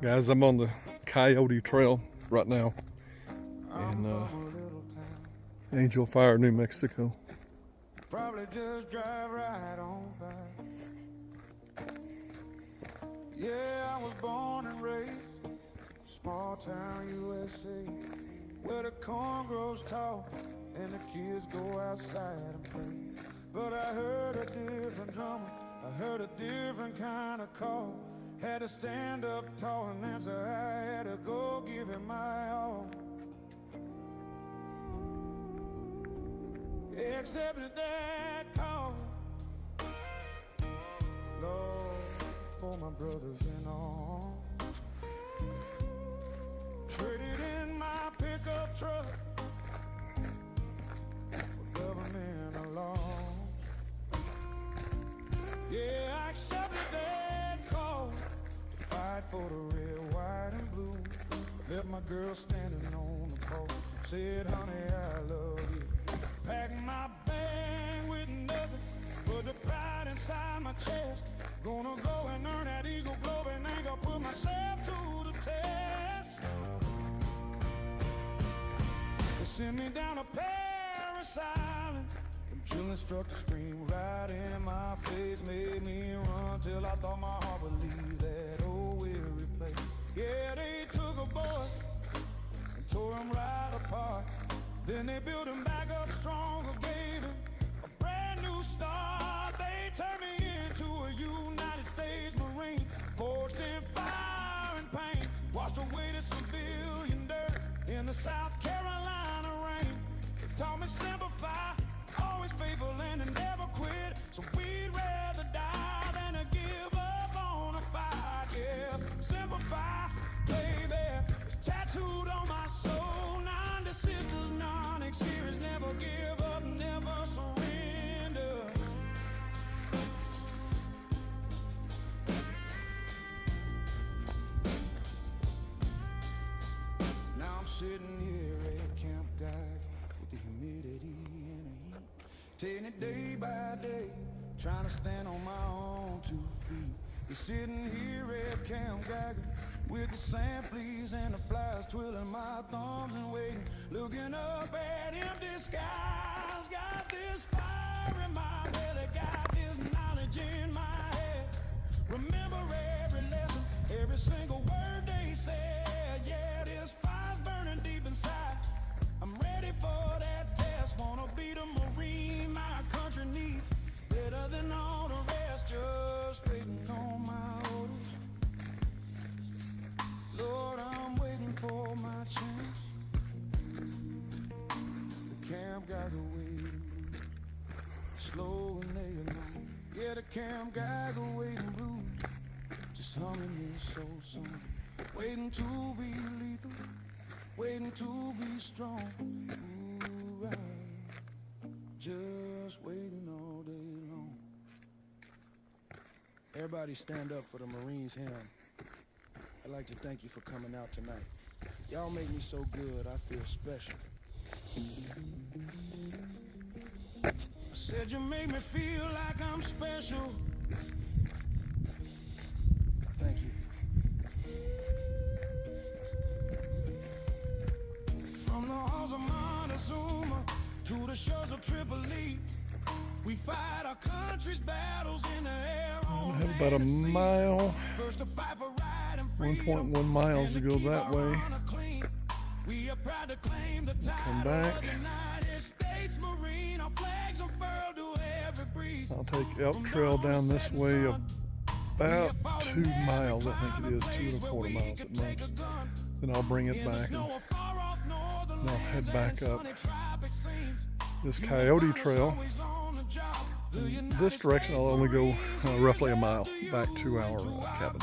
Guys, I'm on the Coyote Trail right now in Angel Fire, New Mexico. Probably just drive right on by. Yeah, I was born and raised small town USA, where the corn grows tall and the kids go outside and play. But I heard a different drummer, I heard a different kind of call. Had to stand up tall and answer, I had to go give it my all. Accepted that call, Lord, for my brothers in all. Traded in my pickup truck for government alone. Yeah, I accepted that call to fight for the red, white, and blue. Left my girl standing on the pole, said, honey, I love you. Pack my bag with nothing but the pride inside my chest. Gonna go and earn that Eagle Globe and ain't gonna put myself to the test. They sent me down to Paris Island. Them children struck the scream right in my face, made me run till I thought my heart would leave that old weary place. Yeah, they took a boy and tore him right apart. Then they built him back up stronger, gave him a brand new start. They turned me into a United States Marine, forged in fire and pain, washed away the civilian dirt in the South Carolina rain. They taught me simplify, always faithful and to never quit. So we'd rather die than to give up on a fight. Yeah, simplify, baby, it's tattooed on my soul. Non-desisters, non-exteriors, never give up, never surrender. Now I'm sitting here at Camp Guide with the humidity and the heat, taking it day by day, trying to stand on my own 2 feet. You're sitting here at Camp Guide with the sand fleas and the flies, twirling my thumbs and waiting, looking up at empty skies. Got this fire in my belly, got this knowledge in my head. Remember every lesson, every single word they said. Yeah, this fire's burning deep inside. I'm ready for that test. Wanna be the Marine my country needs, better than all the rest. Just waiting on my orders. Lord, I'm waiting for my chance. The camp guy go waiting blue, slow and they alone. Yeah, the camp guy go waiting blue, just humming this soul song. Waiting to be lethal, waiting to be strong. Ooh, right. Just waiting all day long. Everybody stand up for the Marines hymn. I'd like to thank you for coming out tonight. Y'all make me so good, I feel special. I said you make me feel like I'm special. Thank you. From the halls of Montezuma to the shores of Tripoli, we fight our country's battles in the air. I have about a mile, 1.1 miles to go that way. Come back. I'll take Elk Trail down this way about 2 miles, I think it is, 2.25 miles at most. Then I'll bring it back and I'll head back up this Coyote Trail. In this direction I'll only go roughly a mile back to our cabin.